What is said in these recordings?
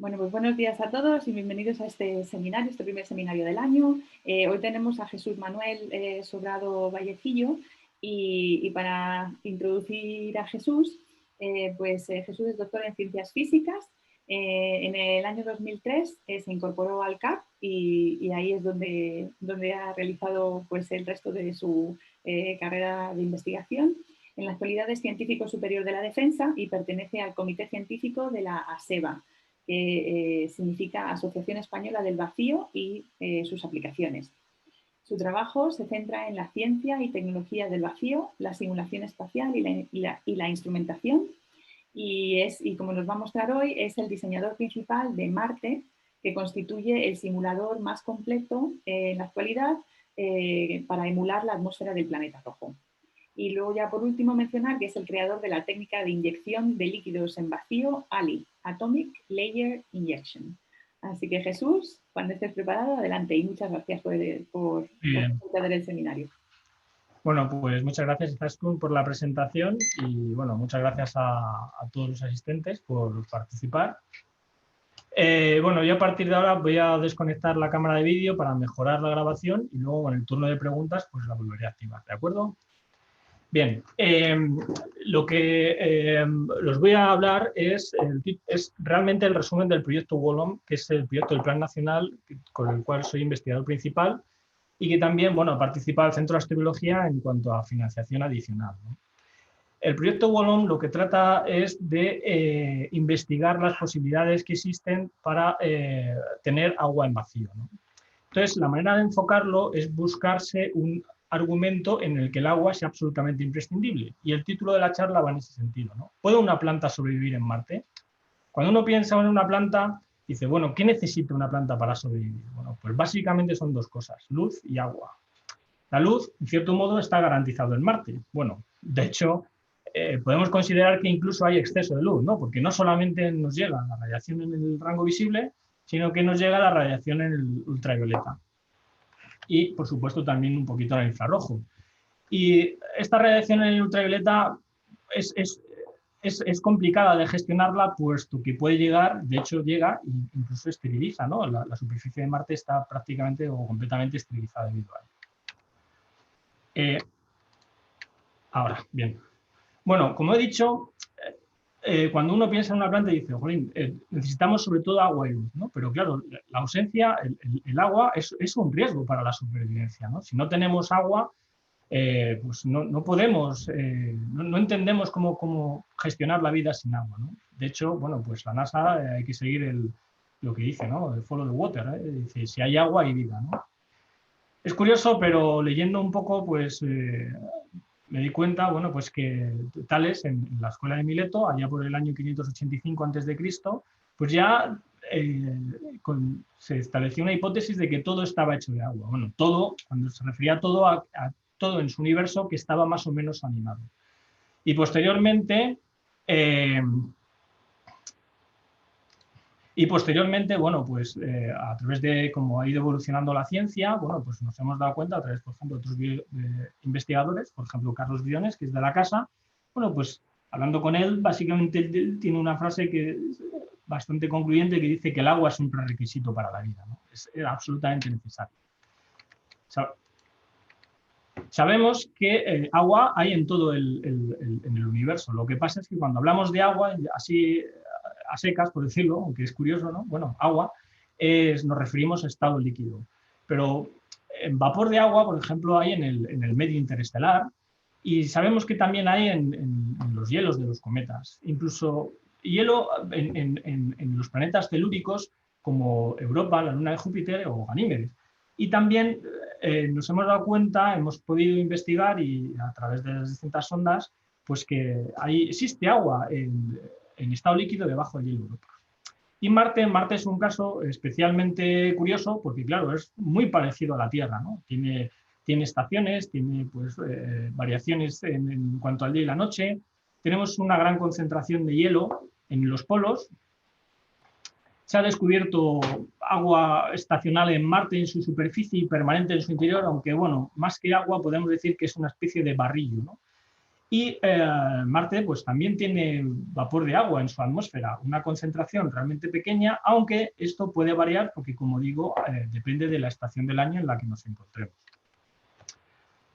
Bueno, pues buenos días a todos y bienvenidos a este seminario, este primer seminario del año. Hoy tenemos a Jesús Manuel Sobrado Vallecillo y para introducir a Jesús, Jesús es doctor en Ciencias Físicas. En el año 2003 se incorporó al CAP y ahí es donde ha realizado pues, el resto de su carrera de investigación. En la actualidad es científico superior de la defensa y pertenece al comité científico de la ASEVA, que significa Asociación Española del Vacío y sus aplicaciones. Su trabajo se centra en la ciencia y tecnología del vacío, la simulación espacial y la instrumentación. Y como nos va a mostrar hoy, es el diseñador principal de Marte, que constituye el simulador más completo en la actualidad para emular la atmósfera del planeta rojo. Y luego ya por último mencionar que es el creador de la técnica de inyección de líquidos en vacío ALI, Atomic Layer Injection. Así que Jesús, cuando estés preparado, adelante y muchas gracias por dar el seminario. Bueno, pues muchas gracias, Izaskun, por la presentación y bueno, muchas gracias a todos los asistentes por participar. Bueno, yo a partir de ahora voy a desconectar la cámara de vídeo para mejorar la grabación y luego en el turno de preguntas pues la volveré a activar, ¿de acuerdo? Bien, lo que os voy a hablar es realmente el resumen del proyecto WOLOM, que es el proyecto del Plan Nacional con el cual soy investigador principal y que también, bueno, participa el Centro de Astrobiología en cuanto a financiación adicional, ¿no? El proyecto WOLOM lo que trata es de investigar las posibilidades que existen para tener agua en vacío, ¿no? Entonces, la manera de enfocarlo es buscarse un argumento en el que el agua sea absolutamente imprescindible. Y el título de la charla va en ese sentido, ¿no? ¿Puede una planta sobrevivir en Marte? Cuando uno piensa en una planta, dice, bueno, ¿qué necesita una planta para sobrevivir? Bueno, pues básicamente son dos cosas, luz y agua. La luz, en cierto modo, está garantizado en Marte. Bueno, de hecho, podemos considerar que incluso hay exceso de luz, ¿no? Porque no solamente nos llega la radiación en el rango visible, sino que nos llega la radiación en el ultravioleta. Y, por supuesto, también un poquito en el infrarrojo. Y esta radiación en el ultravioleta es complicada de gestionarla, puesto que puede llegar, de hecho llega e incluso esteriliza, ¿no? La superficie de Marte está prácticamente o completamente esterilizada debido a ello. Ahora, bien. Bueno, como he dicho, cuando uno piensa en una planta dice, jolín, necesitamos sobre todo agua y luz, ¿no? Pero claro, la ausencia, el agua es un riesgo para la supervivencia, ¿no? Si no tenemos agua, pues no podemos, no entendemos cómo gestionar la vida sin agua, ¿no? De hecho, bueno, pues la NASA hay que seguir lo que dice, ¿no? El follow the water, ¿eh? Dice, si hay agua hay vida, ¿no? Es curioso, pero leyendo un poco, pues me di cuenta, bueno, pues que Tales en la escuela de Mileto, allá por el año 585 a.C., pues ya se estableció una hipótesis de que todo estaba hecho de agua. Bueno, todo, cuando se refería a todo, a todo en su universo que estaba más o menos animado. Y posteriormente, bueno, pues a través de cómo ha ido evolucionando la ciencia, bueno, pues nos hemos dado cuenta a través, por ejemplo, de otros investigadores, por ejemplo, Carlos Briones, que es de la casa, bueno, pues hablando con él, básicamente él tiene una frase que es bastante concluyente que dice que el agua es un prerequisito para la vida, ¿no? Es absolutamente necesario. Sabemos que agua hay en todo en el universo. Lo que pasa es que cuando hablamos de agua, así a secas, por decirlo, aunque es curioso, ¿no? Bueno, agua, nos referimos a estado líquido. Pero en vapor de agua, por ejemplo, hay en el medio interestelar y sabemos que también hay en los hielos de los cometas. Incluso hielo en los planetas telúricos como Europa, la luna de Júpiter o Ganímedes. Y también nos hemos dado cuenta, hemos podido investigar y a través de las distintas sondas, pues que existe agua en estado líquido debajo del hielo de Europa. Y Marte es un caso especialmente curioso porque, claro, es muy parecido a la Tierra, ¿no? Tiene estaciones, tiene pues, variaciones en cuanto al día y la noche. Tenemos una gran concentración de hielo en los polos. Se ha descubierto agua estacional en Marte en su superficie y permanente en su interior, aunque, bueno, más que agua podemos decir que es una especie de barrillo, ¿no? Y Marte pues, también tiene vapor de agua en su atmósfera, una concentración realmente pequeña, aunque esto puede variar porque, como digo, depende de la estación del año en la que nos encontremos.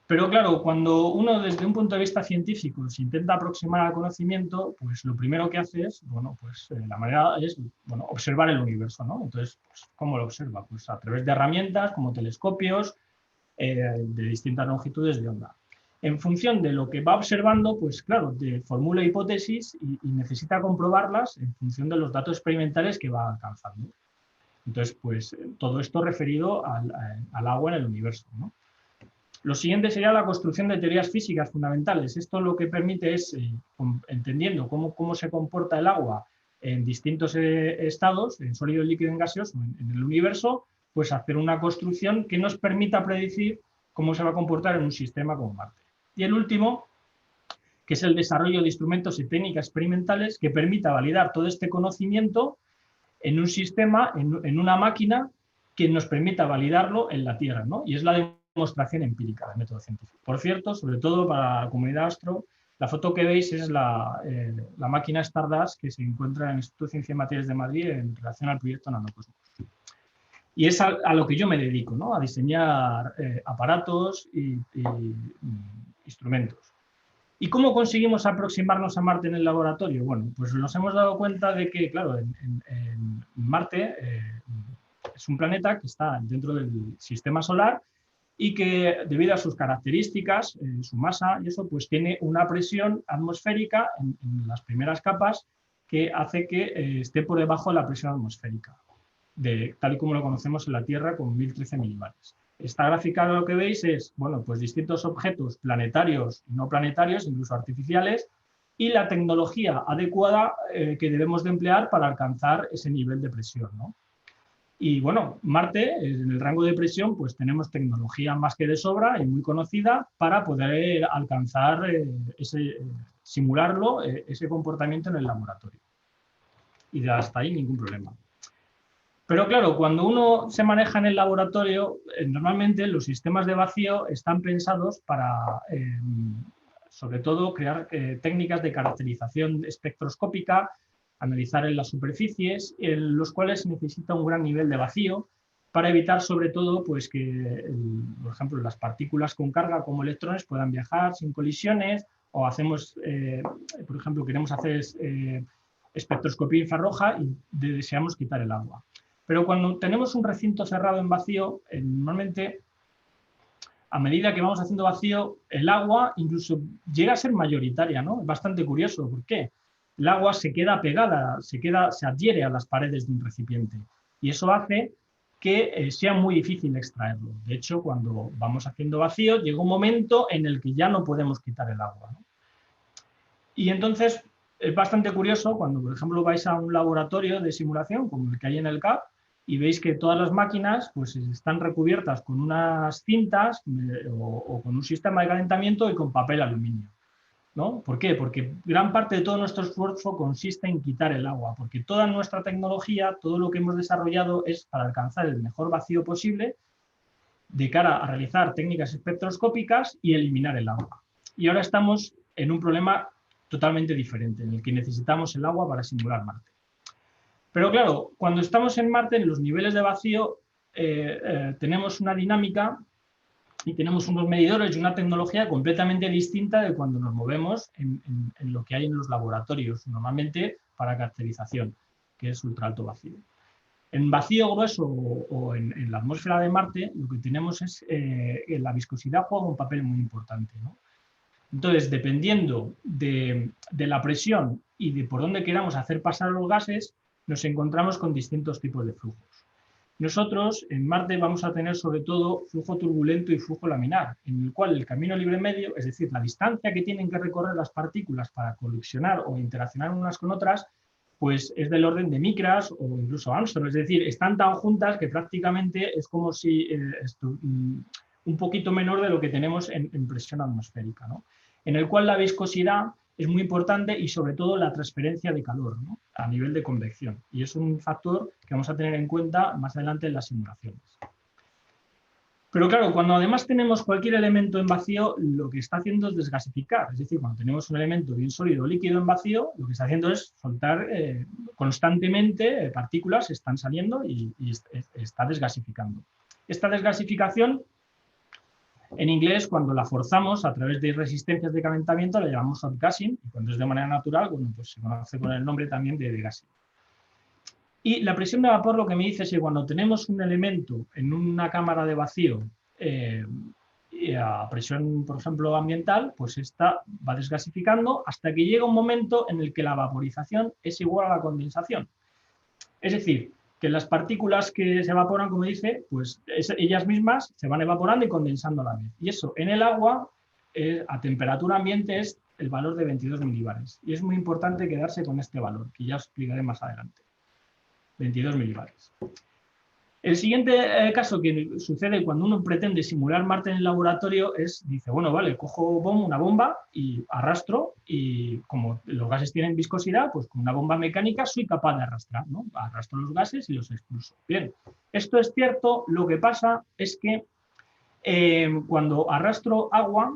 Pero claro, cuando uno desde un punto de vista científico se intenta aproximar al conocimiento, pues lo primero que hace es, bueno, pues la manera es, bueno, observar el universo, ¿no? Entonces, pues, ¿cómo lo observa? Pues a través de herramientas como telescopios de distintas longitudes de onda. En función de lo que va observando, pues claro, formula hipótesis y necesita comprobarlas en función de los datos experimentales que va alcanzando. Entonces, pues todo esto referido al agua en el universo, ¿no? Lo siguiente sería la construcción de teorías físicas fundamentales. Esto lo que permite es, entendiendo cómo se comporta el agua en distintos estados, en sólido, líquido, en gaseoso, en el universo, pues hacer una construcción que nos permita predecir cómo se va a comportar en un sistema como Marte. Y el último, que es el desarrollo de instrumentos y técnicas experimentales que permita validar todo este conocimiento en un sistema, en una máquina, que nos permita validarlo en la Tierra, ¿no? Y es la demostración empírica del método científico. Por cierto, sobre todo para la comunidad astro, la foto que veis es la máquina Stardust que se encuentra en el Instituto de Ciencia y Materiales de Madrid en relación al proyecto Nanocosmos. Y es a lo que yo me dedico, ¿no? A diseñar aparatos y instrumentos. ¿Y cómo conseguimos aproximarnos a Marte en el laboratorio? Bueno, pues nos hemos dado cuenta de que, claro, en Marte es un planeta que está dentro del sistema solar y que, debido a sus características, su masa y eso, pues tiene una presión atmosférica en las primeras capas que hace que esté por debajo de la presión atmosférica, tal y como lo conocemos en la Tierra con 1013 milibares. Esta gráfica lo que veis es, bueno, pues distintos objetos planetarios y no planetarios, incluso artificiales, y la tecnología adecuada que debemos de emplear para alcanzar ese nivel de presión, ¿no? Y bueno, Marte, en el rango de presión, pues tenemos tecnología más que de sobra y muy conocida para poder alcanzar, simularlo, ese comportamiento en el laboratorio. Y hasta ahí ningún problema. Pero claro, cuando uno se maneja en el laboratorio, normalmente los sistemas de vacío están pensados para, sobre todo, crear técnicas de caracterización espectroscópica, analizar en las superficies, en los cuales se necesita un gran nivel de vacío para evitar, sobre todo, pues que, por ejemplo, las partículas con carga como electrones puedan viajar sin colisiones, o hacemos, por ejemplo, queremos hacer espectroscopía infrarroja y deseamos quitar el agua. Pero cuando tenemos un recinto cerrado en vacío, normalmente, a medida que vamos haciendo vacío, el agua incluso llega a ser mayoritaria, ¿no? Es bastante curioso. ¿Por qué? El agua se queda pegada, se adhiere a las paredes de un recipiente. Y eso hace que sea muy difícil extraerlo. De hecho, cuando vamos haciendo vacío, llega un momento en el que ya no podemos quitar el agua, ¿no? Y entonces es bastante curioso cuando, por ejemplo, vais a un laboratorio de simulación, como el que hay en el CAP, y veis que todas las máquinas pues, están recubiertas con unas cintas o con un sistema de calentamiento y con papel aluminio, ¿no? ¿Por qué? Porque gran parte de todo nuestro esfuerzo consiste en quitar el agua, porque toda nuestra tecnología, todo lo que hemos desarrollado es para alcanzar el mejor vacío posible de cara a realizar técnicas espectroscópicas y eliminar el agua. Y ahora estamos en un problema totalmente diferente, en el que necesitamos el agua para simular Marte. Pero claro, cuando estamos en Marte, en los niveles de vacío, tenemos una dinámica y tenemos unos medidores y una tecnología completamente distinta de cuando nos movemos en lo que hay en los laboratorios, normalmente para caracterización, que es ultraalto vacío. En vacío grueso o en la atmósfera de Marte, lo que tenemos es la viscosidad juega un papel muy importante, ¿no? Entonces, dependiendo de la presión y de por dónde queramos hacer pasar los gases, nos encontramos con distintos tipos de flujos. Nosotros en Marte vamos a tener sobre todo flujo turbulento y flujo laminar, en el cual el camino libre medio, es decir, la distancia que tienen que recorrer las partículas para colisionar o interaccionar unas con otras, pues es del orden de micras o incluso Armstrong, es decir, están tan juntas que prácticamente es como si un poquito menor de lo que tenemos en presión atmosférica, ¿no? En el cual la viscosidad es muy importante y sobre todo la transferencia de calor, ¿no? A nivel de convección. Y es un factor que vamos a tener en cuenta más adelante en las simulaciones. Pero claro, cuando además tenemos cualquier elemento en vacío, lo que está haciendo es desgasificar. Es decir, cuando tenemos un elemento bien sólido o líquido en vacío, lo que está haciendo es soltar constantemente partículas, están saliendo y está desgasificando. Esta desgasificación, en inglés, cuando la forzamos a través de resistencias de calentamiento, la llamamos outgassing, y cuando es de manera natural, bueno, pues se conoce con el nombre también de degassing. Y la presión de vapor lo que me dice es que cuando tenemos un elemento en una cámara de vacío a presión, por ejemplo, ambiental, pues esta va desgasificando hasta que llega un momento en el que la vaporización es igual a la condensación. Es decir, que las partículas que se evaporan, como dice, pues ellas mismas se van evaporando y condensando a la vez. Y eso en el agua, a temperatura ambiente, es el valor de 22 milibares. Y es muy importante quedarse con este valor, que ya os explicaré más adelante. 22 milibares. El siguiente caso que sucede cuando uno pretende simular Marte en el laboratorio es, dice, bueno, vale, cojo una bomba y arrastro, y como los gases tienen viscosidad, pues con una bomba mecánica soy capaz de arrastrar, ¿no? Arrastro los gases y los expulso. Bien, esto es cierto, lo que pasa es que cuando arrastro agua,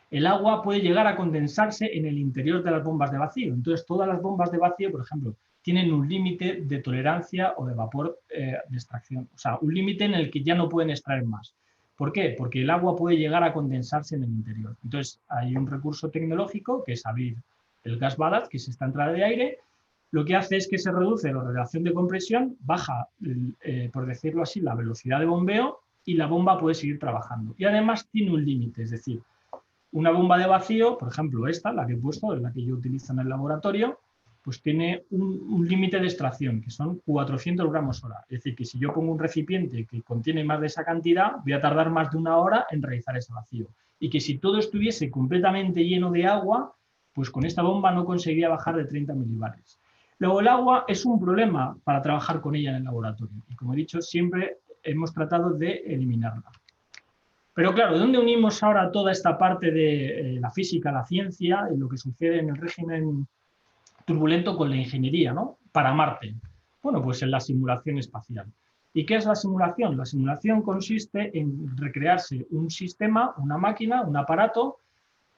el agua puede llegar a condensarse en el interior de las bombas de vacío. Entonces, todas las bombas de vacío, por ejemplo, tienen un límite de tolerancia o de vapor de extracción. O sea, un límite en el que ya no pueden extraer más. ¿Por qué? Porque el agua puede llegar a condensarse en el interior. Entonces, hay un recurso tecnológico que es abrir el gas ballast, que es esta entrada de aire. Lo que hace es que se reduce la relación de compresión, baja, por decirlo así, la velocidad de bombeo y la bomba puede seguir trabajando. Y además tiene un límite, es decir, una bomba de vacío, por ejemplo esta, la que he puesto, es la que yo utilizo en el laboratorio, pues tiene un límite de extracción, que son 400 gramos hora. Es decir, que si yo pongo un recipiente que contiene más de esa cantidad, voy a tardar más de 1 hora en realizar ese vacío. Y que si todo estuviese completamente lleno de agua, pues con esta bomba no conseguiría bajar de 30 milibares. Luego, el agua es un problema para trabajar con ella en el laboratorio. Y como he dicho, siempre hemos tratado de eliminarla. Pero claro, ¿dónde unimos ahora toda esta parte de la física, la ciencia y lo que sucede en el régimen turbulento con la ingeniería, ¿no? Para Marte. Bueno, pues en la simulación espacial. ¿Y qué es la simulación? La simulación consiste en recrearse un sistema, una máquina, un aparato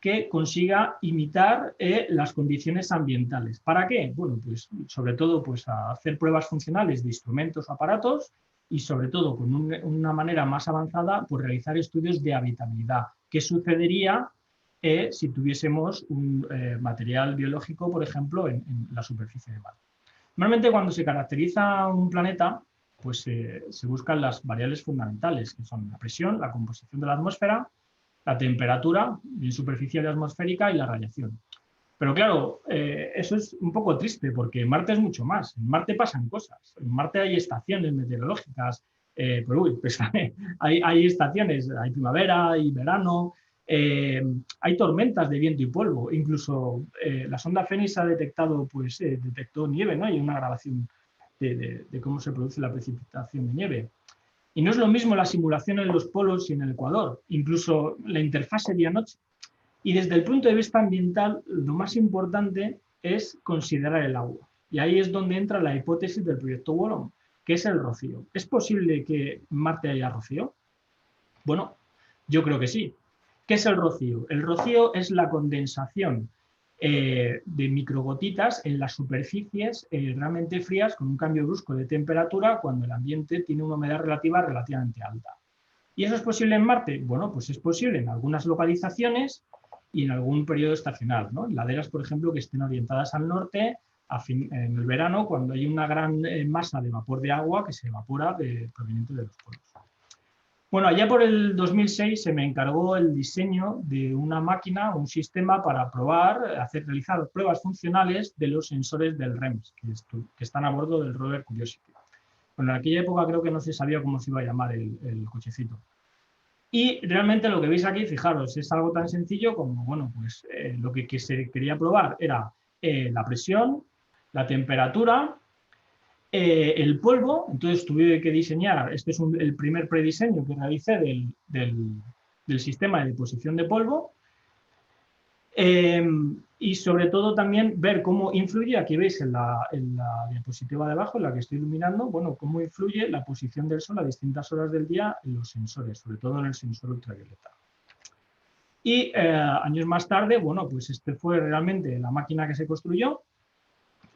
que consiga imitar las condiciones ambientales. ¿Para qué? Bueno, pues sobre todo pues, a hacer pruebas funcionales de instrumentos o aparatos y sobre todo con una manera más avanzada pues realizar estudios de habitabilidad. ¿Qué sucedería si tuviésemos un material biológico, por ejemplo, en la superficie de Marte? Normalmente cuando se caracteriza un planeta, pues se buscan las variables fundamentales, que son la presión, la composición de la atmósfera, la temperatura, bien superficial y atmosférica, y la radiación. Pero claro, eso es un poco triste, porque en Marte es mucho más. En Marte pasan cosas. En Marte hay estaciones meteorológicas, pues, hay estaciones, hay primavera, hay verano, hay tormentas de viento y polvo. Incluso la sonda Fénix ha detectado, pues, detectó nieve, ¿no? Hay una grabación de cómo se produce la precipitación de nieve. Y no es lo mismo la simulación en los polos y en el Ecuador, incluso la interfase día-noche. Y desde el punto de vista ambiental, lo más importante es considerar el agua. Y ahí es donde entra la hipótesis del proyecto Wolong, que es el rocío. ¿Es posible que en Marte haya rocío? Bueno, yo creo que sí. ¿Qué es el rocío? El rocío es la condensación de microgotitas en las superficies realmente frías con un cambio brusco de temperatura cuando el ambiente tiene una humedad relativa relativamente alta. ¿Y eso es posible en Marte? Bueno, pues es posible en algunas localizaciones y en algún periodo estacional, ¿no? En laderas, por ejemplo, que estén orientadas al norte en el verano, cuando hay una gran masa de vapor de agua que se evapora proveniente de los polos. Bueno, allá por el 2006 se me encargó el diseño de una máquina, un sistema para probar, realizar pruebas funcionales de los sensores del REMS, que están a bordo del rover Curiosity. Bueno, en aquella época creo que no se sabía cómo se iba a llamar el cochecito. Y realmente lo que veis aquí, fijaros, es algo tan sencillo como, bueno, pues lo que se quería probar era la presión, la temperatura, el polvo. Entonces tuve que diseñar, este es el primer prediseño que realicé del sistema de deposición de polvo. y sobre todo también ver cómo influye, aquí veis en la diapositiva de abajo, en la que estoy iluminando, bueno, cómo influye la posición del sol a distintas horas del día en los sensores, sobre todo en el sensor ultravioleta. Y años más tarde, bueno, pues este fue realmente la máquina que se construyó,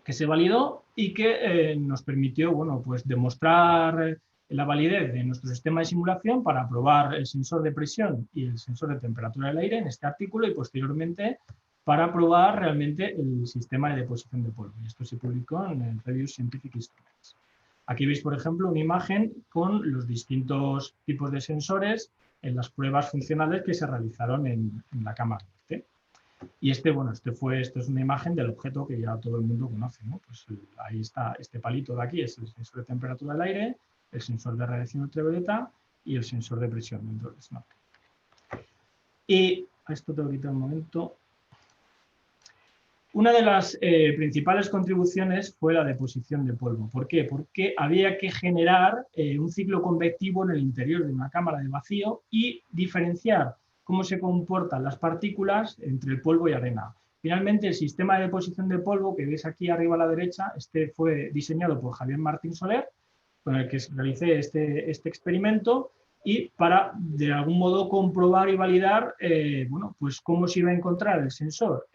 que se validó y que nos permitió, bueno, pues demostrar la validez de nuestro sistema de simulación para probar el sensor de presión y el sensor de temperatura del aire en este artículo y posteriormente para probar realmente el sistema de deposición de polvo. Y esto se publicó en el Review Scientific Instruments. Aquí veis, por ejemplo, una imagen con los distintos tipos de sensores en las pruebas funcionales que se realizaron en la cámara. Y bueno, esto es una imagen del objeto que ya todo el mundo conoce, ¿no? Pues ahí está, este palito de aquí es el sensor de temperatura del aire, el sensor de radiación ultravioleta y el sensor de presión dentro del snorkel. Y a esto tengo que quitar un momento. Una de las principales contribuciones fue la deposición de polvo. ¿Por qué? Porque había que generar un ciclo convectivo en el interior de una cámara de vacío y diferenciar cómo se comportan las partículas entre el polvo y arena. Finalmente, el sistema de deposición de polvo que veis aquí arriba a la derecha, este fue diseñado por Javier Martín Soler, con el que realicé este experimento, y para, de algún modo, comprobar y validar bueno, pues cómo se iba a encontrar el sensor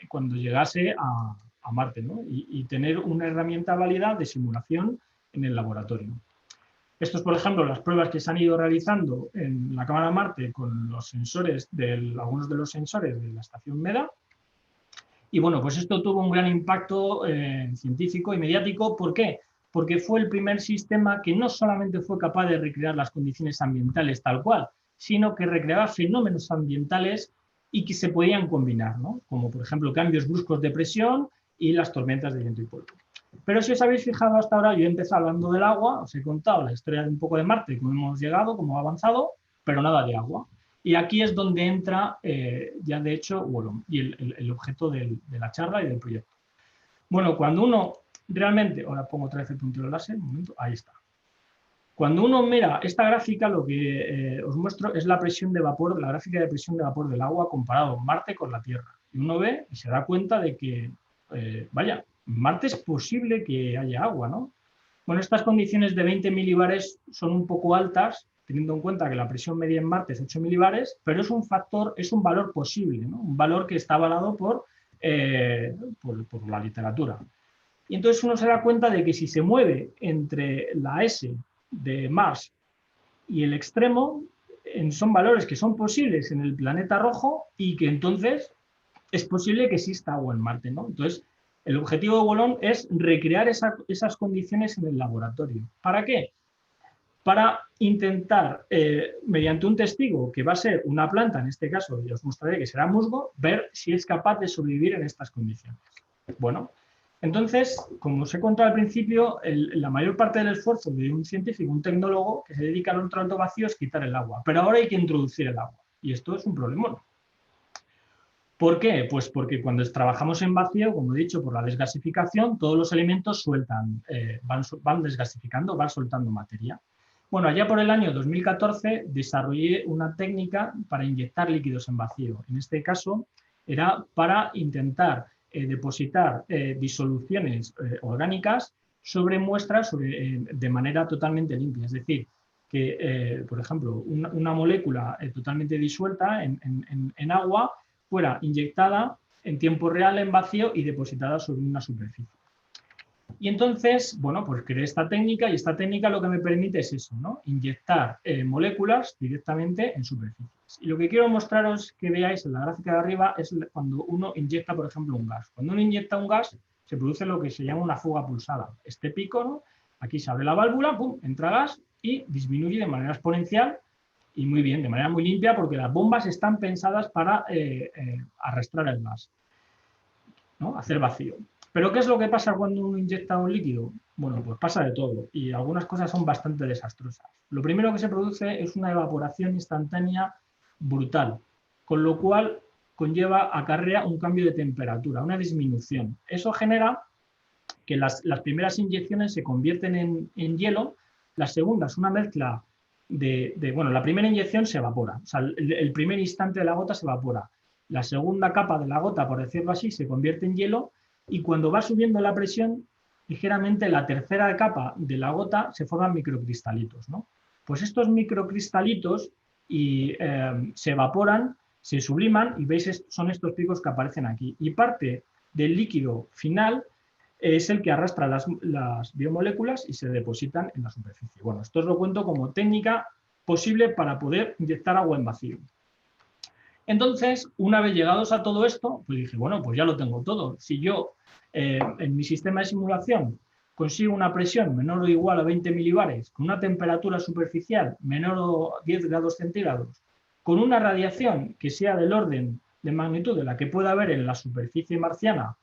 cuando llegase a Marte, ¿no? y tener una herramienta válida de simulación en el laboratorio. Estos, por ejemplo, las pruebas que se han ido realizando en la cámara Marte con los sensores, algunos de los sensores de la estación MEDA. Y bueno, pues esto tuvo un gran impacto científico y mediático. ¿Por qué? Porque fue el primer sistema que no solamente fue capaz de recrear las condiciones ambientales tal cual, sino que recreaba fenómenos ambientales y que se podían combinar, ¿no? Como por ejemplo cambios bruscos de presión y las tormentas de viento y polvo. Pero si os habéis fijado hasta ahora, yo he empezado hablando del agua, os he contado la historia de un poco de Marte, cómo hemos llegado, cómo ha avanzado, pero nada de agua. Y aquí es donde entra ya de hecho bueno, y el objeto de la charla y del proyecto. Bueno, cuando uno realmente, ahora pongo otra vez el puntero láser, un momento, ahí está. Cuando uno mira esta gráfica, lo que os muestro es la presión de vapor, la gráfica de presión de vapor del agua comparado Marte con la Tierra. Y uno ve y se da cuenta de que, vaya, en Marte es posible que haya agua, ¿no? Bueno, estas condiciones de 20 milibares son un poco altas, teniendo en cuenta que la presión media en Marte es 8 milibares, pero es un factor, es un valor posible, ¿no? Un valor que está avalado por la literatura. Y entonces uno se da cuenta de que si se mueve entre la S de Mars y el extremo, son valores que son posibles en el planeta rojo y que entonces es posible que exista agua en Marte, ¿no? Entonces, el objetivo de Bolón es recrear esas condiciones en el laboratorio. ¿Para qué? Para intentar, mediante un testigo que va a ser una planta, en este caso, y os mostraré que será musgo, ver si es capaz de sobrevivir en estas condiciones. Bueno, entonces, como os he contado al principio, la mayor parte del esfuerzo de un científico, un tecnólogo que se dedica al ultraalto vacío es quitar el agua. Pero ahora hay que introducir el agua. Y esto es un problemón. ¿Por qué? Pues porque cuando trabajamos en vacío, como he dicho, por la desgasificación, todos los elementos van desgasificando, van soltando materia. Bueno, allá por el año 2014 desarrollé una técnica para inyectar líquidos en vacío. En este caso era para intentar depositar disoluciones orgánicas sobre muestras de manera totalmente limpia. Es decir, que, por ejemplo, una molécula totalmente disuelta en agua fuera inyectada en tiempo real en vacío y depositada sobre una superficie. Y entonces, bueno, pues creé esta técnica y esta técnica lo que me permite es eso, ¿no? Inyectar moléculas directamente en superficies. Y lo que quiero mostraros que veáis en la gráfica de arriba es cuando uno inyecta, por ejemplo, un gas. Cuando uno inyecta un gas, se produce lo que se llama una fuga pulsada. Este pico, ¿no? Aquí se abre la válvula, pum, entra gas y disminuye de manera exponencial y muy bien, de manera muy limpia, porque las bombas están pensadas para arrastrar el gas, ¿no? Hacer vacío. ¿Pero qué es lo que pasa cuando uno inyecta un líquido? Bueno, pues pasa de todo y algunas cosas son bastante desastrosas. Lo primero que se produce es una evaporación instantánea brutal, con lo cual acarrea un cambio de temperatura, una disminución. Eso genera que las primeras inyecciones se convierten en hielo, las segundas una mezcla bueno, la primera inyección se evapora, o sea, el primer instante de la gota se evapora. la segunda capa de la gota, por decirlo así, se convierte en hielo y cuando va subiendo la presión, ligeramente la tercera capa de la gota se forman microcristalitos, ¿no? Pues estos microcristalitos se evaporan, se subliman y veis, son estos picos que aparecen aquí. Y parte del líquido final es el que arrastra las biomoléculas y se depositan en la superficie. Bueno, esto os lo cuento como técnica posible para poder inyectar agua en vacío. Entonces, una vez llegados a todo esto, pues dije, bueno, pues ya lo tengo todo. Si yo en mi sistema de simulación consigo una presión menor o igual a 20 milibares, con una temperatura superficial menor o 10 grados centígrados, con una radiación que sea del orden de magnitud de la que pueda haber en la superficie marciana,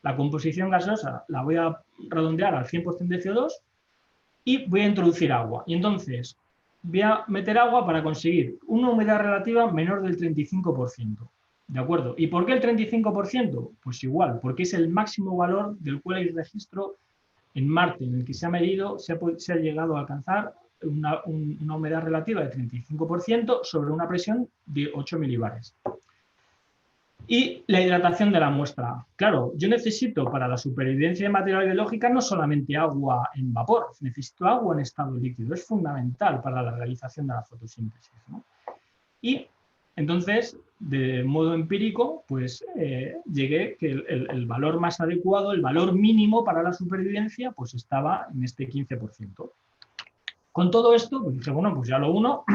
la composición gaseosa la voy a redondear al 100% de CO2 y voy a introducir agua. Y entonces voy a meter agua para conseguir una humedad relativa menor del 35%. ¿De acuerdo? ¿Y por qué el 35%? Pues igual, porque es el máximo valor del cual hay registro en Marte, en el que se ha medido, se ha llegado a alcanzar una humedad relativa de 35% sobre una presión de 8 milibares. Y la hidratación de la muestra. Claro, yo necesito para la supervivencia de materia biológica no solamente agua en vapor, necesito agua en estado líquido. Es fundamental para la realización de la fotosíntesis, ¿no? Y entonces, de modo empírico, pues llegué que el valor más adecuado, el valor mínimo para la supervivencia, pues estaba en este 15%. Con todo esto, pues dije, bueno, pues ya lo uno,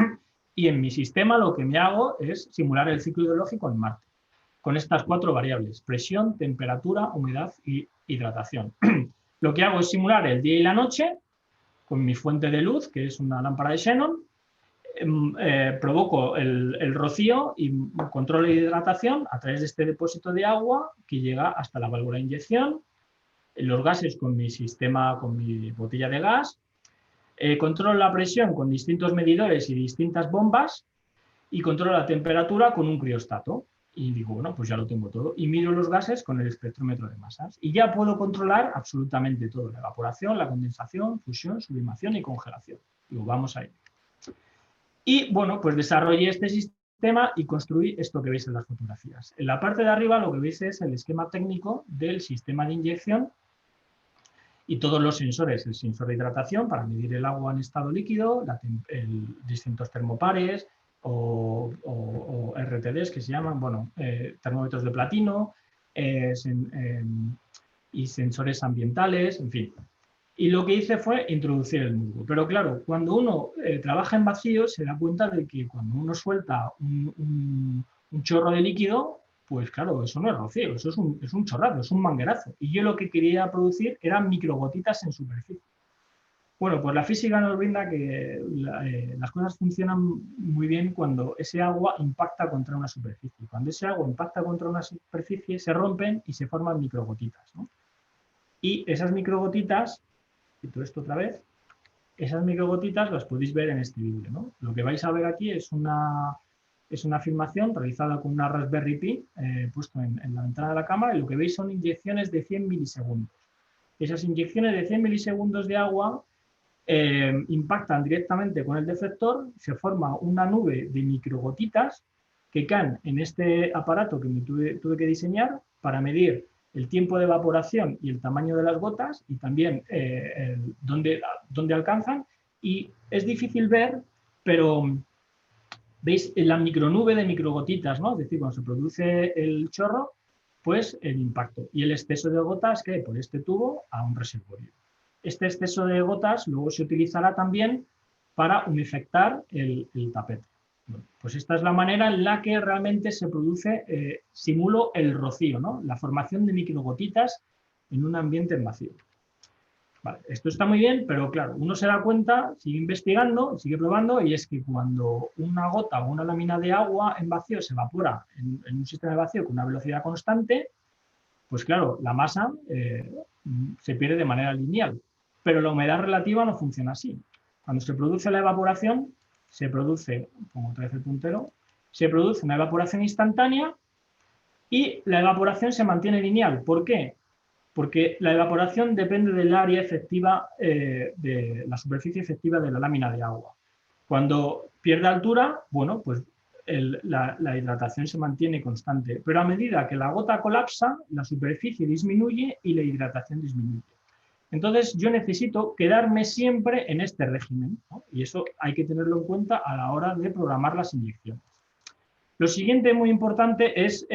y en mi sistema lo que me hago es simular el ciclo hidrológico en Marte, con estas 4 variables: presión, temperatura, humedad y hidratación. Lo que hago es simular el día y la noche con mi fuente de luz, que es una lámpara de Xenon, provoco el rocío y controlo la hidratación a través de este depósito de agua que llega hasta la válvula de inyección, los gases con mi sistema, con mi botella de gas, controlo la presión con distintos medidores y distintas bombas y controlo la temperatura con un criostato. Y digo, bueno, pues ya lo tengo todo. Y miro los gases con el espectrómetro de masas. Y ya puedo controlar absolutamente todo: la evaporación, la condensación, fusión, sublimación y congelación. Digo, vamos a ello. Y bueno, pues desarrollé este sistema y construí esto que veis en las fotografías. En la parte de arriba lo que veis es el esquema técnico del sistema de inyección y todos los sensores: el sensor de hidratación para medir el agua en estado líquido, distintos termopares o RTDs que se llaman, bueno, termómetros de platino y sensores ambientales, en fin. Y lo que hice fue introducir el musgo. Pero claro, cuando uno trabaja en vacío, se da cuenta de que cuando uno suelta un chorro de líquido, pues claro, eso no es rocío, eso es un chorrazo, es un manguerazo. Y yo lo que quería producir eran microgotitas en superficie. Bueno, pues la física nos brinda que las cosas funcionan muy bien cuando ese agua impacta contra una superficie. Cuando ese agua impacta contra una superficie, se rompen y se forman microgotitas, ¿no? Y esas microgotitas, quito esto otra vez, esas microgotitas las podéis ver en este vídeo, ¿no? Lo que vais a ver aquí es una filmación realizada con una Raspberry Pi puesto en la ventana de la cámara, y lo que veis son inyecciones de 100 milisegundos. Esas inyecciones de 100 milisegundos de agua impactan directamente con el deflector, se forma una nube de microgotitas que caen en este aparato que me tuve que diseñar para medir el tiempo de evaporación y el tamaño de las gotas y también dónde alcanzan. Y es difícil ver, pero veis la micronube de microgotitas, ¿no? Es decir, cuando se produce el chorro, pues el impacto. Y el exceso de gotas cae por este tubo a un reservorio. Este exceso de gotas luego se utilizará también para humefectar el tapete. Bueno, pues esta es la manera en la que realmente se produce, simulo el rocío, ¿no? La formación de microgotitas en un ambiente en vacío. Vale, esto está muy bien, pero claro, uno se da cuenta, sigue investigando, sigue probando, y es que cuando una gota o una lámina de agua en vacío se evapora en un sistema de vacío con una velocidad constante, pues claro, la masa se pierde de manera lineal. Pero la humedad relativa no funciona así. Cuando se produce la evaporación, se produce, pongo otra vez el puntero, se produce una evaporación instantánea y la evaporación se mantiene lineal. ¿Por qué? Porque la evaporación depende del área efectiva, de la superficie efectiva de la lámina de agua. Cuando pierde altura, bueno, pues la hidratación se mantiene constante, pero a medida que la gota colapsa, la superficie disminuye y la hidratación disminuye. Entonces, yo necesito quedarme siempre en este régimen, ¿no? Y eso hay que tenerlo en cuenta a la hora de programar las inyecciones. Lo siguiente muy importante es,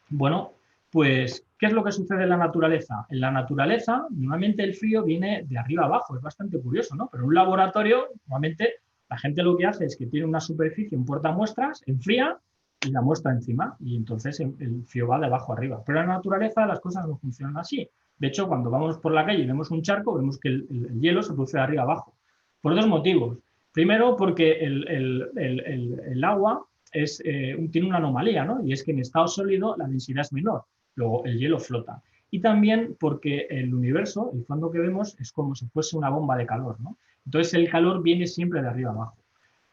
bueno, pues, ¿qué es lo que sucede en la naturaleza? En la naturaleza, normalmente el frío viene de arriba abajo, es bastante curioso, ¿no? Pero en un laboratorio, normalmente, la gente lo que hace es que tiene una superficie, un portamuestras, enfría y la muestra encima, y entonces el frío va de abajo arriba. Pero en la naturaleza las cosas no funcionan así. De hecho, cuando vamos por la calle y vemos un charco, vemos que el hielo se produce de arriba abajo. Por dos motivos. Primero, porque el agua tiene una anomalía, ¿no? Y es que en estado sólido la densidad es menor, luego el hielo flota. Y también porque el universo, el fondo que vemos, es como si fuese una bomba de calor, ¿no? Entonces el calor viene siempre de arriba abajo.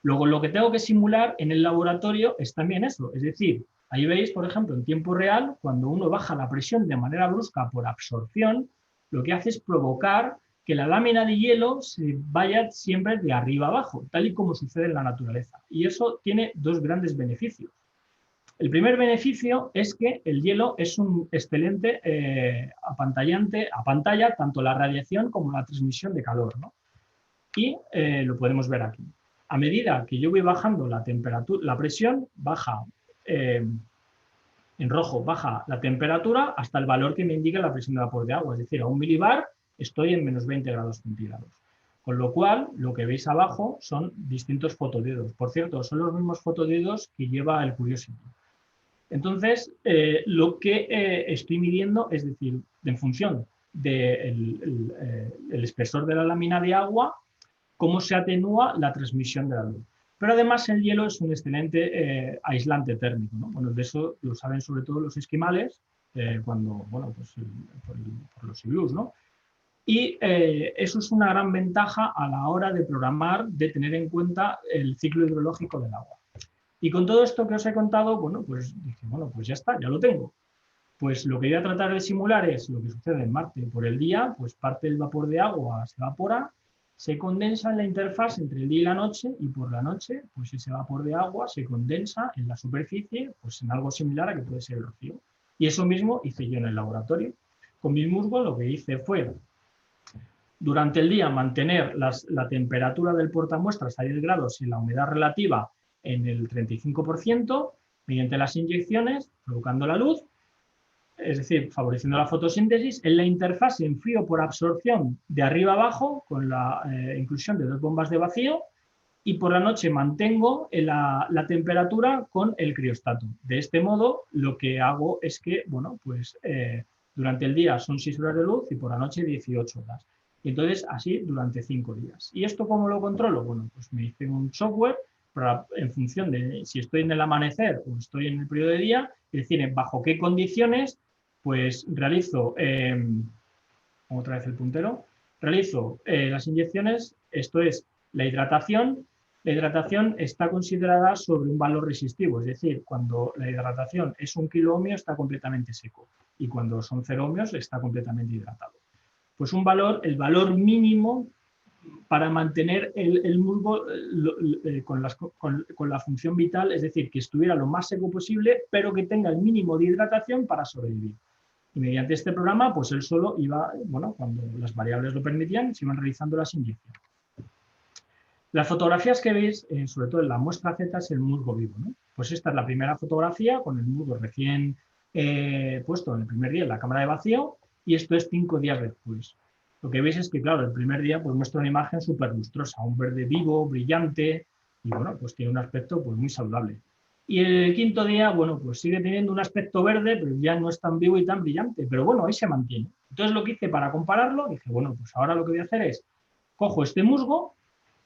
Luego lo que tengo que simular en el laboratorio es también eso, es decir, ahí veis, por ejemplo, en tiempo real, cuando uno baja la presión de manera brusca por absorción, lo que hace es provocar que la lámina de hielo se vaya siempre de arriba abajo, tal y como sucede en la naturaleza. Y eso tiene dos grandes beneficios. El primer beneficio es que el hielo es un excelente apantalla tanto la radiación como la transmisión de calor, ¿no? Y lo podemos ver aquí. A medida que yo voy bajando la temperatura, la presión baja, en rojo baja la temperatura hasta el valor que me indica la presión de vapor de agua, es decir, a 1 milibar estoy en menos 20 grados centígrados. Con lo cual, lo que veis abajo son distintos fotodiodos. Por cierto, son los mismos fotodiodos que lleva el Curiosity. Entonces, lo que estoy midiendo, es decir, en función del espesor de la lámina de agua, cómo se atenúa la transmisión de la luz. Pero además el hielo es un excelente aislante térmico, ¿no? Bueno, de eso lo saben sobre todo los esquimales, cuando, bueno, pues por los iglús, ¿no? Y eso es una gran ventaja a la hora de programar, de tener en cuenta el ciclo hidrológico del agua. Y con todo esto que os he contado, bueno, pues dije, bueno, pues ya está, ya lo tengo. Pues lo que voy a tratar de simular es lo que sucede en Marte. Por el día, pues parte del vapor de agua se evapora, se condensa en la interfaz entre el día y la noche, y por la noche, pues ese vapor de agua se condensa en la superficie, pues en algo similar a que puede ser el rocío. Y eso mismo hice yo en el laboratorio. Con mi musgo lo que hice fue, durante el día, mantener la temperatura del portamuestras a 10 grados y la humedad relativa en el 35%, mediante las inyecciones, provocando la luz, es decir, favoreciendo la fotosíntesis. En la interfaz enfrío por absorción de arriba abajo, con la inclusión de 2 bombas de vacío, y por la noche mantengo la temperatura con el criostato. De este modo, lo que hago es que, bueno, pues durante el día son 6 horas de luz y por la noche 18 horas. Y entonces, así durante 5 días. ¿Y esto cómo lo controlo? Bueno, pues me hice un software para, en función de si estoy en el amanecer o estoy en el periodo de día, es decir, bajo qué condiciones, pues realizo, otra vez el puntero, realizo las inyecciones. Esto es la hidratación. La hidratación está considerada sobre un valor resistivo, es decir, cuando la hidratación es 1 kiloohmio está completamente seco y cuando son 0 ohmios está completamente hidratado. Pues el valor mínimo para mantener el musgo con la función vital, es decir, que estuviera lo más seco posible, pero que tenga el mínimo de hidratación para sobrevivir. Y mediante este programa, pues él solo iba, bueno, cuando las variables lo permitían, se iban realizando las inyecciones. Las fotografías que veis, sobre todo en la muestra Z, es el musgo vivo, ¿no? Pues esta es la primera fotografía con el musgo recién puesto en el primer día en la cámara de vacío, y esto es 5 días después. Lo que veis es que, claro, el primer día pues muestra una imagen súper lustrosa, un verde vivo, brillante, y bueno, pues tiene un aspecto pues muy saludable. Y el quinto día, bueno, pues sigue teniendo un aspecto verde, pero ya no es tan vivo y tan brillante, pero bueno, ahí se mantiene. Entonces lo que hice para compararlo, dije, bueno, pues ahora lo que voy a hacer es, cojo este musgo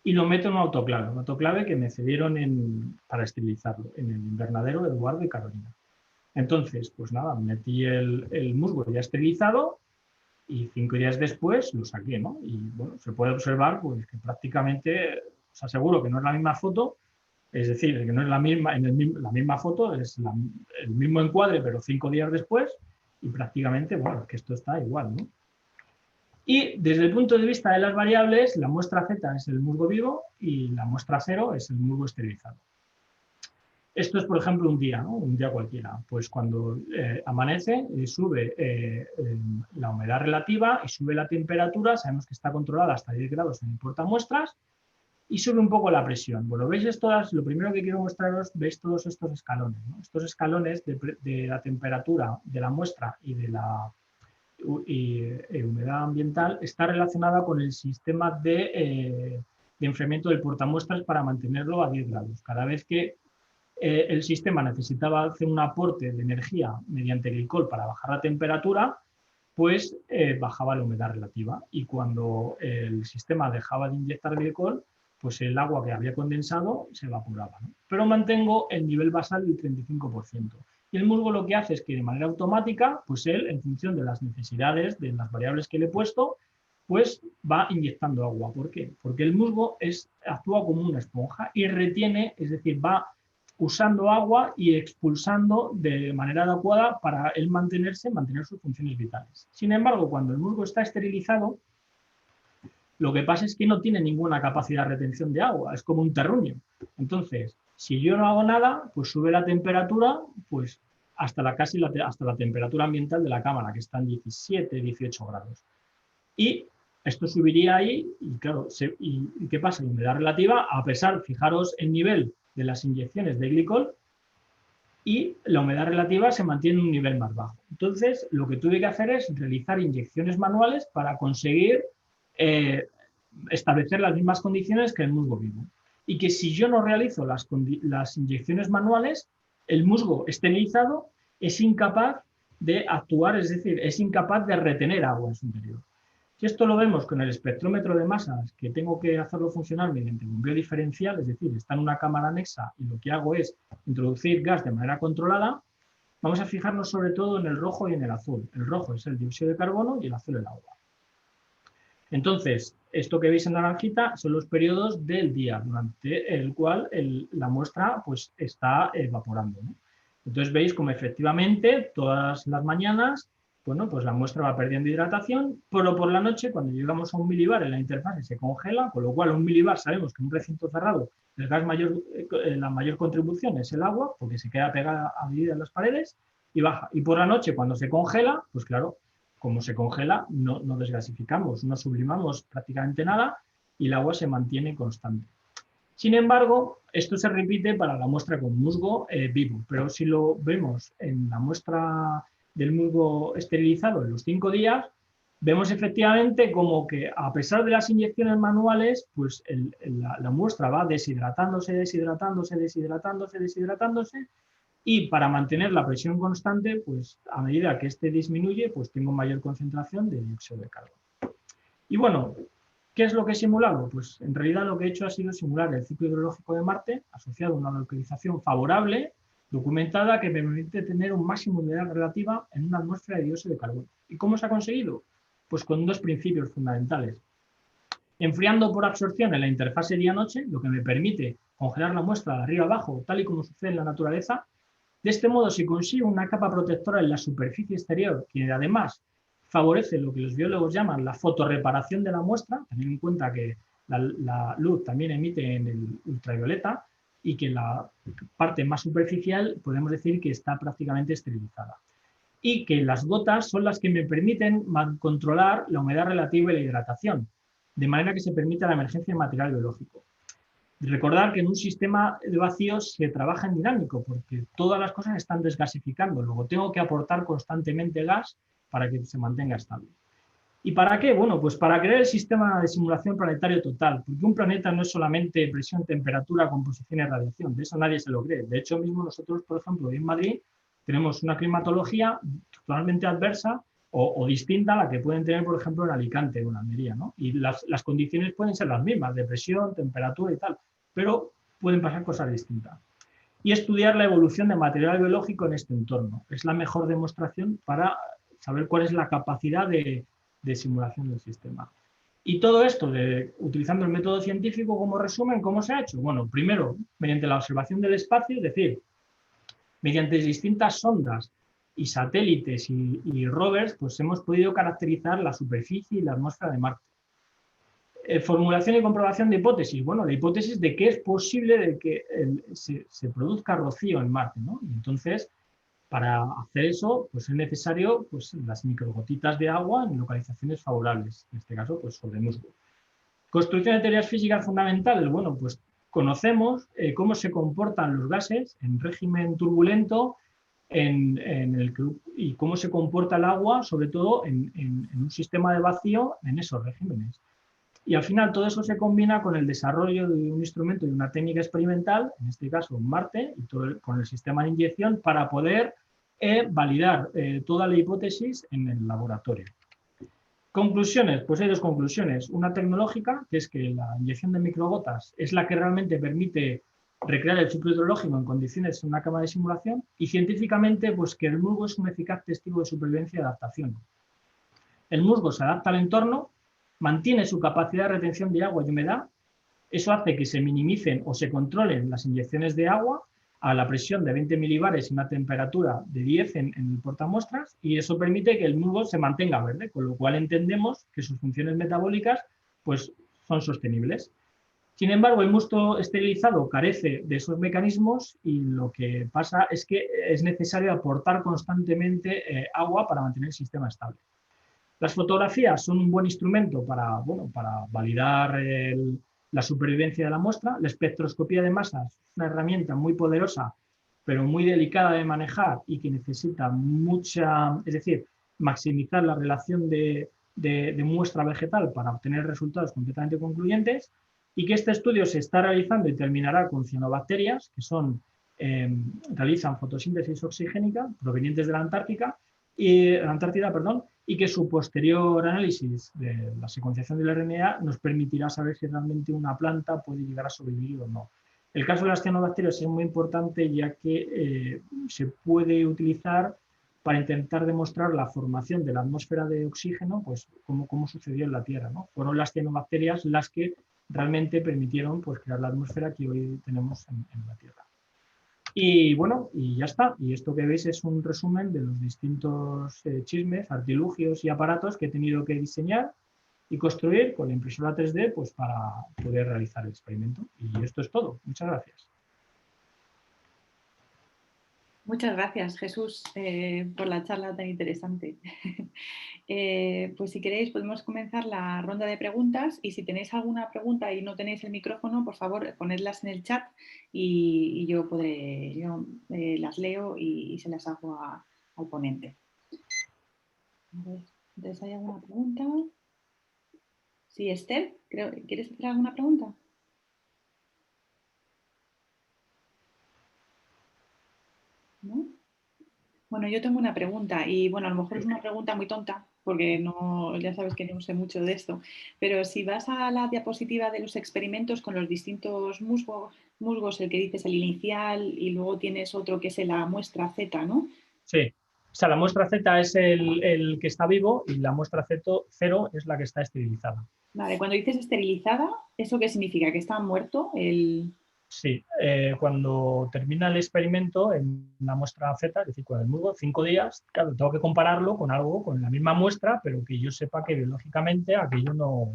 y lo meto en un autoclave que me cedieron para esterilizarlo, en el invernadero de Eduardo y Carolina. Entonces, pues nada, metí el musgo ya esterilizado y 5 días después lo saqué, ¿no? Y bueno, se puede observar pues, que prácticamente, os aseguro que no es la misma foto, es decir, que no es la misma foto, es el mismo encuadre, pero 5 días después, y prácticamente, bueno, que esto está igual, ¿no? Y desde el punto de vista de las variables, la muestra Z es el musgo vivo y la muestra 0 es el musgo esterilizado. Esto es, por ejemplo, un día, ¿no? Un día cualquiera. Pues cuando amanece, sube la humedad relativa y sube la temperatura, sabemos que está controlada hasta 10 grados en el portamuestras, y sube un poco la presión. Bueno, veis lo primero que quiero mostraros, veis todos estos escalones, ¿no? Estos escalones de la temperatura de la muestra y de la humedad ambiental está relacionada con el sistema de enfriamiento del portamuestras para mantenerlo a 10 grados. Cada vez que el sistema necesitaba hacer un aporte de energía mediante glicol para bajar la temperatura, pues bajaba la humedad relativa. Y cuando el sistema dejaba de inyectar glicol, pues el agua que había condensado se evaporaba, ¿no? Pero mantengo el nivel basal del 35%. Y el musgo lo que hace es que de manera automática, pues él, en función de las necesidades, de las variables que le he puesto, pues va inyectando agua. ¿Por qué? Porque el musgo actúa como una esponja y retiene, es decir, va usando agua y expulsando de manera adecuada para él mantener sus funciones vitales. Sin embargo, cuando el musgo está esterilizado, lo que pasa es que no tiene ninguna capacidad de retención de agua, es como un terruño. Entonces, si yo no hago nada, pues sube la temperatura pues hasta la temperatura ambiental de la cámara, que está en 17, 18 grados. Y esto subiría ahí y claro, ¿y qué pasa? La humedad relativa, a pesar, fijaros el nivel de las inyecciones de glicol, y la humedad relativa se mantiene en un nivel más bajo. Entonces, lo que tuve que hacer es realizar inyecciones manuales para conseguir establecer las mismas condiciones que el musgo vivo. Y que si yo no realizo las inyecciones manuales, el musgo esterilizado es incapaz de actuar, es decir, es incapaz de retener agua en su interior. Si esto lo vemos con el espectrómetro de masas, que tengo que hacerlo funcionar mediante un bombeo diferencial, es decir, está en una cámara anexa y lo que hago es introducir gas de manera controlada, vamos a fijarnos sobre todo en el rojo y en el azul. El rojo es el dióxido de carbono y el azul el agua. Entonces, esto que veis en naranjita son los periodos del día, durante el cual la muestra pues, está evaporando, ¿no? Entonces veis como efectivamente todas las mañanas, bueno, pues la muestra va perdiendo hidratación, pero por la noche, cuando llegamos a un milibar en la interfase, se congela, con lo cual un milibar sabemos que en un recinto cerrado el gas mayor, la mayor contribución es el agua, porque se queda pegada a medida en las paredes y baja. Y por la noche, cuando se congela, pues claro, como se congela, no desgasificamos, no sublimamos prácticamente nada y el agua se mantiene constante. Sin embargo, esto se repite para la muestra con musgo vivo, pero si lo vemos en la muestra del musgo esterilizado en los 5 días, vemos efectivamente como que a pesar de las inyecciones manuales, pues la muestra va deshidratándose, y para mantener la presión constante, pues a medida que este disminuye, pues tengo mayor concentración de dióxido de carbono. Y bueno, ¿qué es lo que he simulado? Pues en realidad lo que he hecho ha sido simular el ciclo hidrológico de Marte asociado a una localización favorable, documentada, que me permite tener un máximo de humedad relativa en una atmósfera de dióxido de carbono. ¿Y cómo se ha conseguido? Pues con dos principios fundamentales. Enfriando por absorción en la interfase día-noche, lo que me permite congelar la muestra de arriba abajo, tal y como sucede en la naturaleza. De este modo, si consigo una capa protectora en la superficie exterior, que además favorece lo que los biólogos llaman la fotorreparación de la muestra, teniendo en cuenta que la luz también emite en el ultravioleta y que la parte más superficial podemos decir que está prácticamente esterilizada. Y que las gotas son las que me permiten controlar la humedad relativa y la hidratación, de manera que se permita la emergencia de material biológico. Recordar que en un sistema de vacíos se trabaja en dinámico, porque todas las cosas están desgasificando. Luego tengo que aportar constantemente gas para que se mantenga estable. ¿Y para qué? Bueno, pues para crear el sistema de simulación planetario total, porque un planeta no es solamente presión, temperatura, composición y radiación. De eso nadie se lo cree. De hecho, mismo nosotros, por ejemplo, en Madrid, tenemos una climatología totalmente adversa o distinta a la que pueden tener, por ejemplo, en Alicante o en Almería, ¿no? Y las condiciones pueden ser las mismas, de presión, temperatura y tal, pero pueden pasar cosas distintas. Y estudiar la evolución de material biológico en este entorno. Es la mejor demostración para saber cuál es la capacidad de simulación del sistema. Y todo esto, utilizando el método científico como resumen, ¿cómo se ha hecho? Bueno, primero, mediante la observación del espacio, es decir, mediante distintas sondas y satélites y rovers, pues hemos podido caracterizar la superficie y la atmósfera de Marte. Formulación y comprobación de hipótesis. Bueno, la hipótesis de que es posible de que se produzca rocío en Marte, ¿no? Y entonces, para hacer eso, pues es necesario pues, las microgotitas de agua en localizaciones favorables, en este caso, pues sobre musgo. Construcción de teorías físicas fundamentales. Bueno, pues conocemos cómo se comportan los gases en régimen turbulento y cómo se comporta el agua, sobre todo en un sistema de vacío en esos regímenes. Y al final todo eso se combina con el desarrollo de un instrumento y una técnica experimental, en este caso Marte, y con el sistema de inyección para poder validar toda la hipótesis en el laboratorio. Conclusiones, pues hay dos conclusiones. Una tecnológica, que es que la inyección de microgotas es la que realmente permite recrear el ciclo hidrológico en condiciones en una cámara de simulación, y científicamente, pues que el musgo es un eficaz testigo de supervivencia y adaptación. El musgo se adapta al entorno, mantiene su capacidad de retención de agua y humedad. Eso hace que se minimicen o se controlen las inyecciones de agua a la presión de 20 milibares y una temperatura de 10 en el portamuestras, y eso permite que el musgo se mantenga verde, con lo cual entendemos que sus funciones metabólicas pues, son sostenibles. Sin embargo, el musgo esterilizado carece de esos mecanismos y lo que pasa es que es necesario aportar constantemente agua para mantener el sistema estable. Las fotografías son un buen instrumento para validar la supervivencia de la muestra. La espectroscopía de masas es una herramienta muy poderosa, pero muy delicada de manejar y que necesita es decir, maximizar la relación de muestra vegetal para obtener resultados completamente concluyentes, y que este estudio se está realizando y terminará con cianobacterias, que realizan fotosíntesis oxigénica provenientes de la Antártida, y que su posterior análisis de la secuenciación del RNA nos permitirá saber si realmente una planta puede llegar a sobrevivir o no. El caso de las cianobacterias es muy importante, ya que se puede utilizar para intentar demostrar la formación de la atmósfera de oxígeno, pues como sucedió en la Tierra, ¿no? Fueron las cianobacterias las que realmente permitieron pues, crear la atmósfera que hoy tenemos en la Tierra. Y bueno, y ya está. Y esto que veis es un resumen de los distintos chismes, artilugios y aparatos que he tenido que diseñar y construir con la impresora 3D pues, para poder realizar el experimento. Y esto es todo. Muchas gracias. Muchas gracias, Jesús, por la charla tan interesante. Pues si queréis podemos comenzar la ronda de preguntas, y si tenéis alguna pregunta y no tenéis el micrófono, por favor ponedlas en el chat y yo las leo y se las hago al ponente. A ver, ¿entonces hay alguna pregunta? Sí, Esther, ¿quieres hacer alguna pregunta? ¿No? Bueno, yo tengo una pregunta y bueno, a lo mejor es una pregunta muy tonta porque no, ya sabes que no sé mucho de esto, pero si vas a la diapositiva de los experimentos con los distintos musgos, el que dices el inicial y luego tienes otro que es la muestra Z, ¿no? Sí, o sea, la muestra Z es el que está vivo y la muestra 0 es la que está esterilizada. Vale, cuando dices esterilizada, ¿eso qué significa? ¿Que está muerto? Sí, cuando termina el experimento en la muestra Z, es decir, con el musgo, 5 días, claro, tengo que compararlo con algo, con la misma muestra, pero que yo sepa que biológicamente aquello no...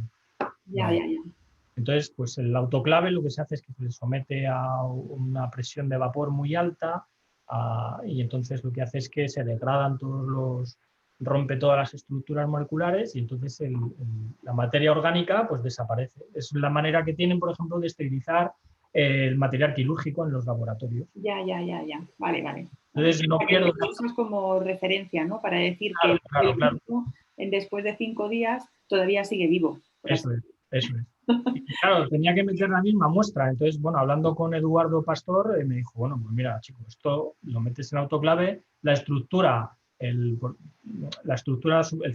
Ya. Entonces, pues el autoclave lo que se hace es que se somete a una presión de vapor muy alta y entonces lo que hace es que se degradan rompe todas las estructuras moleculares y entonces la materia orgánica pues desaparece. Es la manera que tienen, por ejemplo, de esterilizar el material quirúrgico en los laboratorios. Ya. Vale. Entonces no pierdo... Lo usas como referencia, ¿no? Para decir claro. Después de 5 días todavía sigue vivo. Eso es. Y claro, tenía que meter la misma muestra. Entonces, bueno, hablando con Eduardo Pastor, me dijo, bueno, pues mira, chico, esto lo metes en autoclave, la estructura, el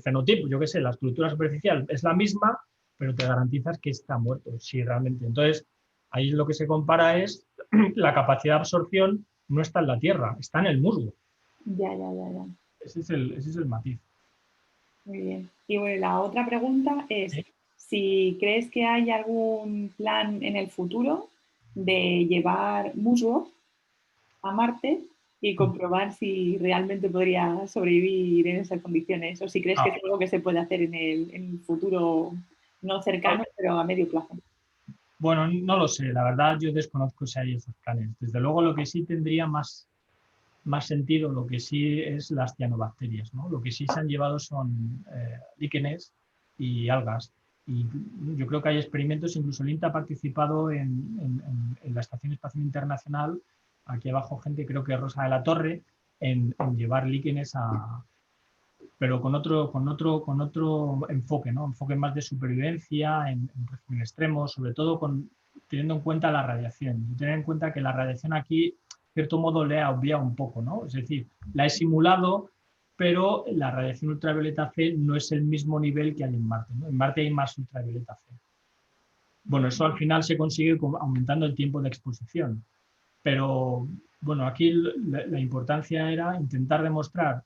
fenotipo, yo qué sé, la estructura superficial es la misma, pero te garantizas que está muerto, sí, realmente. Entonces, ahí lo que se compara es la capacidad de absorción no está en la tierra, está en el musgo. Ya. Ese es el matiz. Muy bien. Y bueno, la otra pregunta es, ¿Sí? si crees que hay algún plan en el futuro de llevar musgo a Marte y comprobar si realmente podría sobrevivir en esas condiciones, o si crees que es algo que se puede hacer en el futuro no cercanos, pero a medio plazo. Bueno, no lo sé, la verdad yo desconozco si hay esos planes. Desde luego lo que sí tendría más sentido, lo que sí es las cianobacterias, ¿no? Lo que sí se han llevado son líquenes y algas. Y yo creo que hay experimentos, incluso el INTA ha participado en la Estación Espacial Internacional, aquí abajo gente, creo que Rosa de la Torre, en llevar líquenes pero con otro enfoque, ¿no? Enfoque más de supervivencia en régimen extremo, sobre todo teniendo en cuenta la radiación. Y tener en cuenta que la radiación aquí, de cierto modo, le ha obviado un poco, ¿no? Es decir, la he simulado, pero la radiación ultravioleta C no es el mismo nivel que hay en Marte, ¿no? En Marte hay más ultravioleta C. Bueno, eso al final se consigue aumentando el tiempo de exposición. Pero, bueno, aquí la importancia era intentar demostrar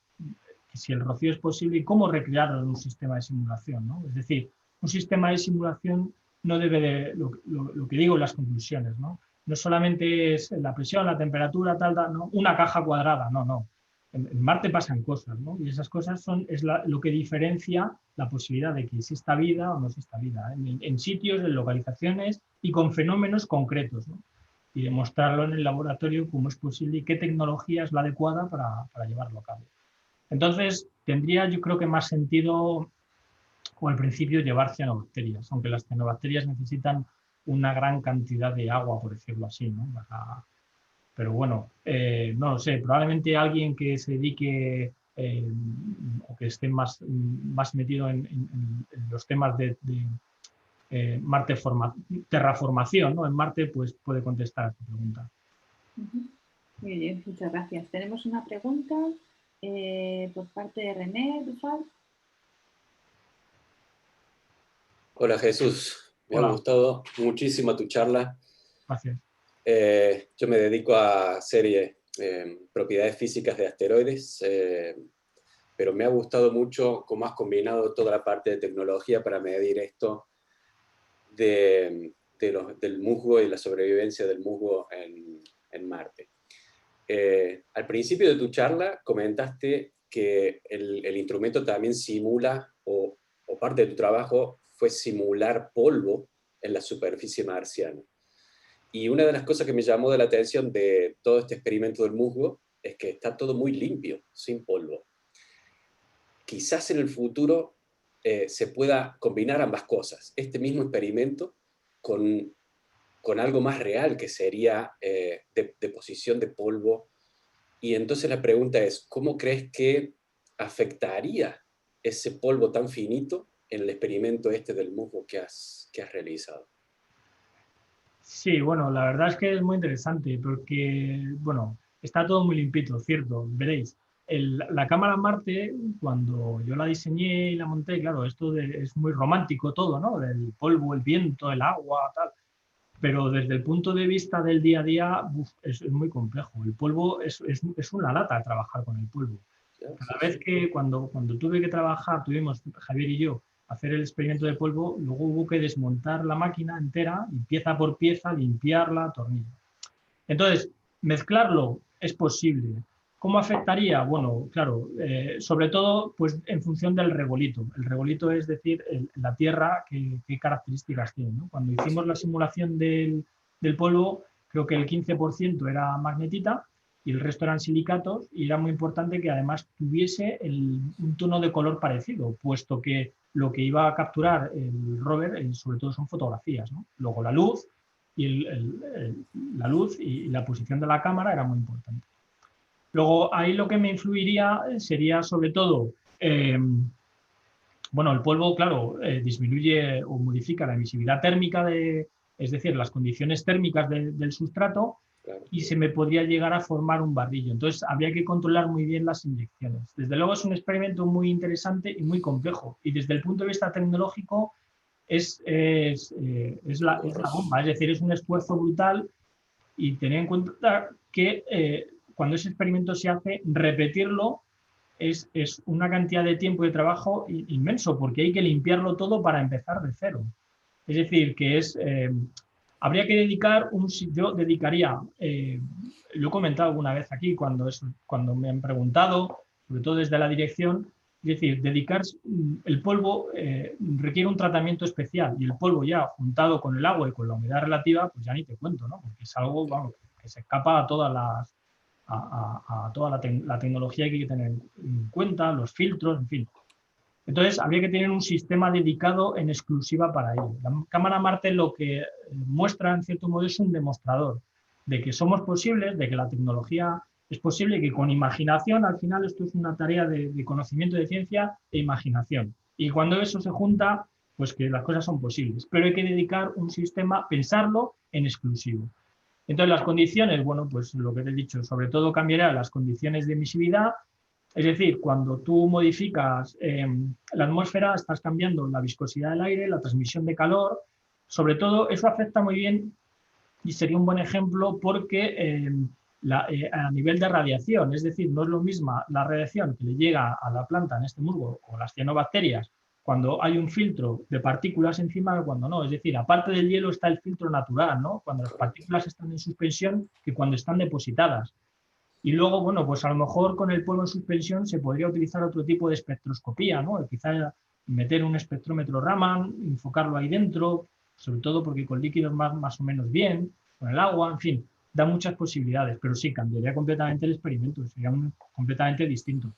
que si el rocío es posible y cómo recrearlo en un sistema de simulación, ¿no? Es decir, un sistema de simulación no debe de, lo que digo en las conclusiones, ¿no? No solamente es la presión, la temperatura, tal, ¿no? Una caja cuadrada, no. En Marte pasan cosas, ¿no? Y esas cosas es lo que diferencia la posibilidad de que exista vida o no exista vida, ¿eh? En sitios, en localizaciones y con fenómenos concretos, ¿no? Y demostrarlo en el laboratorio cómo es posible y qué tecnología es la adecuada para llevarlo a cabo. Entonces, tendría yo creo que más sentido, o al principio, llevar cianobacterias, aunque las cianobacterias necesitan una gran cantidad de agua, por decirlo así, ¿no? Pero bueno, no lo sé, probablemente alguien que se dedique o que esté más metido en los temas de Marte terraformación, ¿no? En Marte, pues puede contestar a esta pregunta. Muy bien, muchas gracias. Tenemos una pregunta por parte de René Dufal. Hola Jesús, me ha gustado muchísimo tu charla. Gracias. Yo me dedico a hacer propiedades físicas de asteroides, pero me ha gustado mucho cómo has combinado toda la parte de tecnología para medir esto del musgo y la sobrevivencia del musgo en Marte. Al principio de tu charla comentaste que el instrumento también simula, o parte de tu trabajo fue simular polvo en la superficie marciana. Y una de las cosas que me llamó de la atención de todo este experimento del musgo es que está todo muy limpio, sin polvo. Quizás en el futuro se pueda combinar ambas cosas, este mismo experimento con algo más real, que sería deposición de polvo. Y entonces la pregunta es, ¿cómo crees que afectaría ese polvo tan finito en el experimento del musgo que has realizado? Sí, bueno, la verdad es que es muy interesante porque, bueno, está todo muy limpito, cierto, veréis. La cámara Marte, cuando yo la diseñé y la monté, claro, es muy romántico todo, ¿no? El polvo, el viento, el agua, tal. Pero desde el punto de vista del día a día, es muy complejo. El polvo es una lata trabajar con el polvo. Cada vez que cuando tuve que trabajar, tuvimos Javier y yo hacer el experimento de polvo, luego hubo que desmontar la máquina entera y pieza por pieza limpiarla, tornillo. Entonces, mezclarlo es posible. ¿Cómo afectaría? Bueno, claro, sobre todo pues, en función del regolito. El regolito es decir, la Tierra, qué características tiene, ¿no? Cuando hicimos la simulación del polvo, creo que el 15% era magnetita y el resto eran silicatos, y era muy importante que además tuviese un tono de color parecido, puesto que lo que iba a capturar el rover, sobre todo son fotografías, ¿no? Luego la luz, y la luz y la posición de la cámara era muy importante. Luego, ahí lo que me influiría sería sobre todo, bueno, el polvo, claro, disminuye o modifica la emisividad térmica, es decir, las condiciones térmicas del sustrato, y se me podría llegar a formar un barrillo. Entonces, habría que controlar muy bien las inyecciones. Desde luego, es un experimento muy interesante y muy complejo. Y desde el punto de vista tecnológico, es la bomba, es decir, es un esfuerzo brutal, y tener en cuenta que cuando ese experimento se hace, repetirlo es una cantidad de tiempo y de trabajo inmenso, porque hay que limpiarlo todo para empezar de cero. Es decir, que habría que dedicar yo dedicaría, lo he comentado alguna vez aquí cuando me han preguntado, sobre todo desde la dirección, Es decir, el polvo requiere un tratamiento especial y el polvo ya juntado con el agua y con la humedad relativa, pues ya ni te cuento, ¿no? Porque es algo, vamos, que se escapa a todas las, a toda la tecnología que hay que tener en cuenta, los filtros, en fin. Entonces, habría que tener un sistema dedicado en exclusiva para ello. La cámara Marte lo que muestra, en cierto modo, es un demostrador de que somos posibles, de que la tecnología es posible y que con imaginación, al final, esto es una tarea de conocimiento de ciencia e imaginación. Y cuando eso se junta, pues que las cosas son posibles. Pero hay que dedicar un sistema, pensarlo en exclusivo. Entonces, las condiciones, bueno, pues lo que te he dicho, sobre todo cambiará las condiciones de emisividad. Es decir, cuando tú modificas la atmósfera, estás cambiando la viscosidad del aire, la transmisión de calor. Sobre todo, eso afecta muy bien y sería un buen ejemplo porque a nivel de radiación, es decir, no es lo misma la radiación que le llega a la planta, en este musgo, o las cianobacterias, cuando hay un filtro de partículas encima, cuando no. Es decir, aparte del hielo está el filtro natural, ¿no? Cuando las partículas están en suspensión que cuando están depositadas. Y luego, bueno, pues a lo mejor con el polvo en suspensión se podría utilizar otro tipo de espectroscopía, ¿no? Quizás meter un espectrómetro Raman, enfocarlo ahí dentro, sobre todo porque con líquidos más o menos bien, con el agua, en fin, da muchas posibilidades, pero sí, cambiaría completamente el experimento, sería completamente distinto.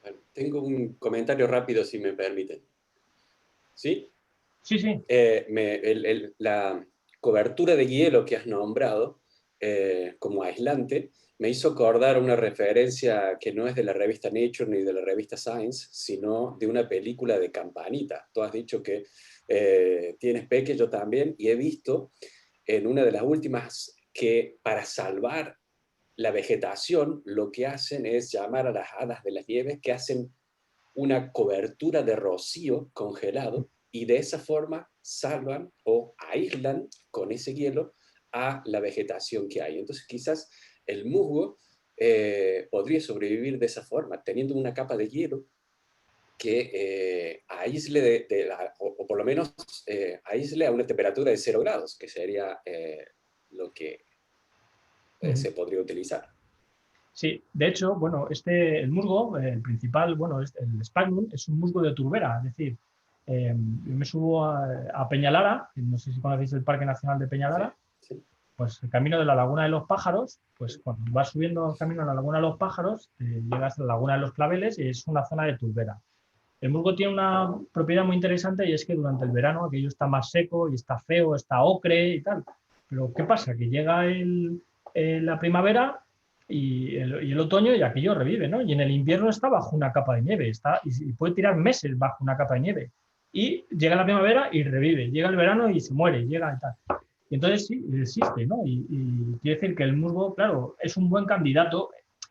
Bueno, tengo un comentario rápido, si me permiten. ¿Sí? Sí, sí. La cobertura de hielo que has nombrado como aislante me hizo acordar una referencia que no es de la revista Nature ni de la revista Science, sino de una película de Campanita. Tú has dicho que tienes peque, yo también, y he visto en una de las últimas que para salvar la vegetación lo que hacen es llamar a las hadas de las nieves, que hacen una cobertura de rocío congelado y de esa forma salvan o aíslan con ese hielo a la vegetación que hay. Entonces quizás el musgo podría sobrevivir de esa forma, teniendo una capa de hielo que aísle, o por lo menos aísle a una temperatura de 0 grados, que sería lo que se podría utilizar. Sí, de hecho, bueno, el musgo, el principal, bueno, el Sphagnum, es un musgo de turbera, es decir, yo me subo a Peñalara, no sé si conocéis el Parque Nacional de Peñalara, sí, sí. Pues el camino de la Laguna de los Pájaros, pues cuando vas subiendo el camino a la Laguna de los Pájaros, llegas a la Laguna de los Claveles y es una zona de turbera. El musgo tiene una propiedad muy interesante y es que durante el verano aquello está más seco y está feo, está ocre y tal. Pero ¿qué pasa? Que llega la primavera y el otoño y aquello revive, ¿no? Y en el invierno está bajo una capa de nieve, y puede tirar meses bajo una capa de nieve. Y llega la primavera y revive, llega el verano y se muere, llega y tal. Y entonces sí, existe, ¿no? Y quiere decir que el musgo, claro, es un buen candidato.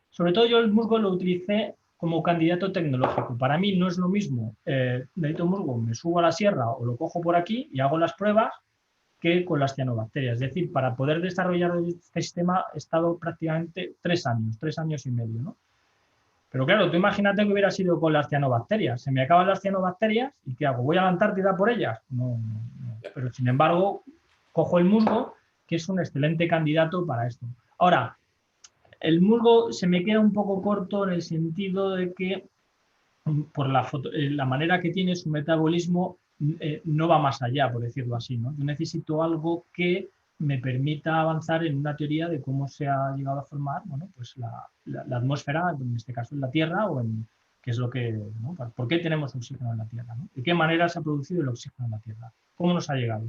Sobre todo yo el musgo lo utilicé como candidato tecnológico. Para mí no es lo mismo, necesito musgo, me subo a la sierra o lo cojo por aquí y hago las pruebas que con las cianobacterias. Es decir, para poder desarrollar este sistema he estado prácticamente 3 años y medio, ¿no? Pero claro, tú imagínate que hubiera sido con las cianobacterias. Se me acaban las cianobacterias y ¿qué hago? ¿Voy a la Antártida por ellas? No. Pero sin embargo, cojo el musgo, que es un excelente candidato para esto. Ahora, el musgo se me queda un poco corto en el sentido de que por la manera que tiene su metabolismo no va más allá, por decirlo así, ¿no? Yo necesito algo que me permita avanzar en una teoría de cómo se ha llegado a formar, bueno, pues la atmósfera, en este caso en la Tierra, o en qué es lo que, ¿no? ¿Por qué tenemos oxígeno en la Tierra? ¿No? ¿De qué manera se ha producido el oxígeno en la Tierra? ¿Cómo nos ha llegado?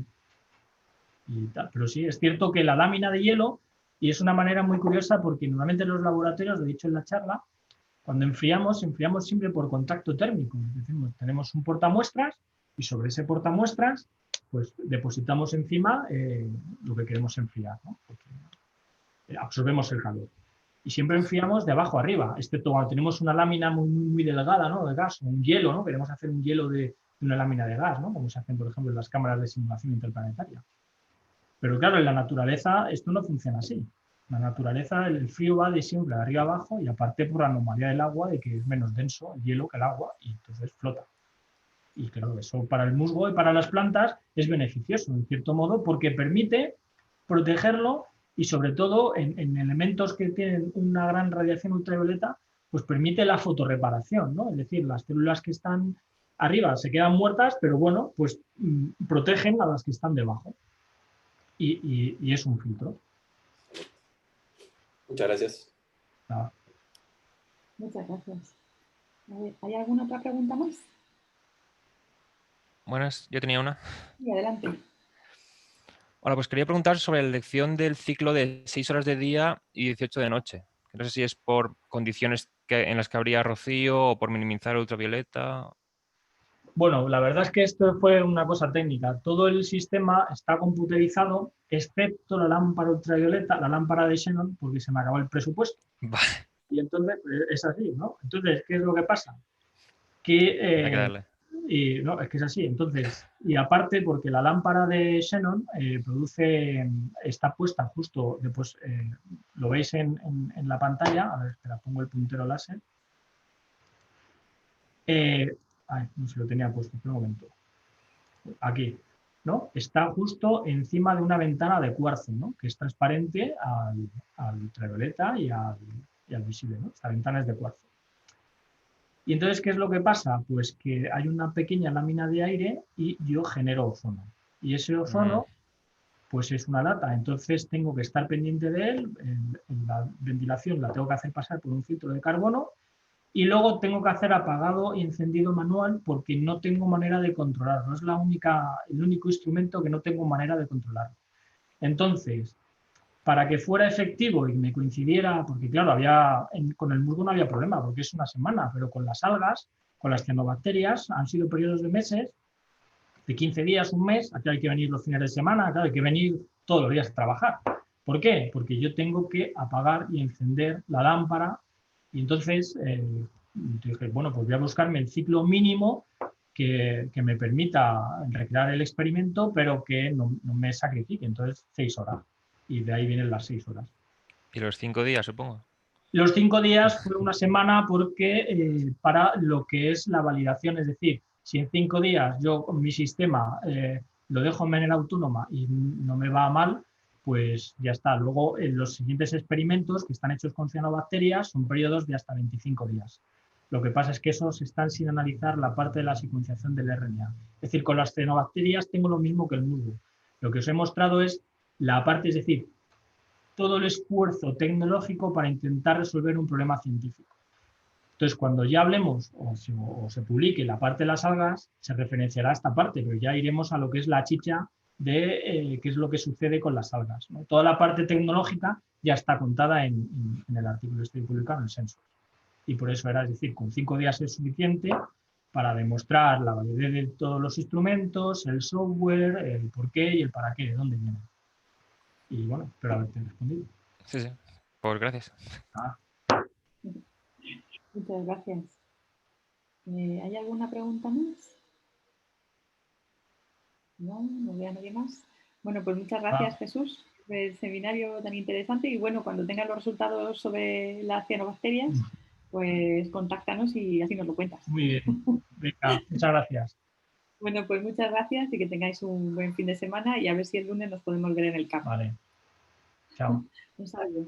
Y tal. Pero sí, es cierto que la lámina de hielo, y es una manera muy curiosa porque normalmente en los laboratorios, lo he dicho en la charla, cuando enfriamos siempre por contacto térmico. Decimos, tenemos un portamuestras y sobre ese portamuestras pues depositamos encima lo que queremos enfriar, ¿no? Porque absorbemos el calor. Y siempre enfriamos de abajo a arriba, excepto cuando tenemos una lámina muy delgada, ¿no? De gas, o un hielo, ¿no? Queremos hacer un hielo de una lámina de gas, ¿no? Como se hacen, por ejemplo, en las cámaras de simulación interplanetaria. Pero claro, en la naturaleza esto no funciona así. En la naturaleza el frío va de siempre de arriba abajo y aparte por la anomalía del agua de que es menos denso el hielo que el agua y entonces flota. Y claro, eso para el musgo y para las plantas es beneficioso en cierto modo porque permite protegerlo y sobre todo en elementos que tienen una gran radiación ultravioleta pues permite la fotorreparación, ¿no? Es decir, las células que están arriba se quedan muertas, pero bueno, pues protegen a las que están debajo. Y es un filtro. Muchas gracias. Nada. Muchas gracias. A ver, ¿hay alguna otra pregunta más? Buenas, yo tenía una. Sí, adelante. Hola, pues quería preguntar sobre la elección del ciclo de 6 horas de día y 18 de noche. No sé si es por condiciones en las que habría rocío o por minimizar el ultravioleta. Bueno, la verdad es que esto fue una cosa técnica. Todo el sistema está computerizado, excepto la lámpara ultravioleta, la lámpara de Xenon, porque se me acabó el presupuesto. Vale, Y entonces, es así, ¿no? Entonces, ¿qué es lo que pasa? hay que darle. Y no, es que es así. Entonces, y aparte, porque la lámpara de Xenon está puesta justo después, lo veis en la pantalla. A ver, espera, pongo el puntero láser. No se lo tenía puesto, espera un momento. Aquí, ¿no? Está justo encima de una ventana de cuarzo, ¿no? Que es transparente al ultravioleta y al visible, ¿no? Esta ventana es de cuarzo. Y entonces, ¿qué es lo que pasa? Pues que hay una pequeña lámina de aire y yo genero ozono. Y ese ozono, pues es una lata. Entonces tengo que estar pendiente de él. La ventilación la tengo que hacer pasar por un filtro de carbono y luego tengo que hacer apagado y encendido manual porque no tengo manera de controlarlo. Es el único instrumento que no tengo manera de controlar. Entonces, para que fuera efectivo y me coincidiera, porque claro, con el musgo no había problema, porque es una semana, pero con las algas, con las cianobacterias, han sido periodos de meses, de 15 días, un mes, aquí hay que venir los fines de semana, claro, hay que venir todos los días a trabajar. ¿Por qué? Porque yo tengo que apagar y encender la lámpara y entonces dije, bueno, pues voy a buscarme el ciclo mínimo que me permita recrear el experimento, pero que no me sacrifique, entonces 6 horas. Y de ahí vienen las 6 horas. Y los 5 días, supongo. Los 5 días fue una semana porque para lo que es la validación, es decir, si en 5 días yo mi sistema lo dejo en manera autónoma y no me va mal, pues ya está. Luego los siguientes experimentos que están hechos con cianobacterias son periodos de hasta 25 días. Lo que pasa es que esos están sin analizar la parte de la secuenciación del RNA. Es decir, con las cianobacterias tengo lo mismo que el musgo. Lo que os he mostrado es la parte, es decir, todo el esfuerzo tecnológico para intentar resolver un problema científico. Entonces, cuando ya hablemos o se publique la parte de las algas, se referenciará a esta parte, pero ya iremos a lo que es la chicha de qué es lo que sucede con las algas, ¿no? Toda la parte tecnológica ya está contada en el artículo que estoy publicando en Sensors. Y por eso era, es decir, con 5 días es suficiente para demostrar la validez de todos los instrumentos, el software, el por qué y el para qué, de dónde vienen. Y bueno, espero haberte respondido. Sí, sí. Pues gracias. Muchas gracias. ¿Hay alguna pregunta más? No veo a nadie más. Bueno, pues muchas gracias, Jesús, por el seminario tan interesante. Y bueno, cuando tengas los resultados sobre las cianobacterias, pues contáctanos y así nos lo cuentas. Muy bien. Venga, muchas gracias. Bueno, pues muchas gracias y que tengáis un buen fin de semana y a ver si el lunes nos podemos ver en el campo. Vale. Chao. Un saludo.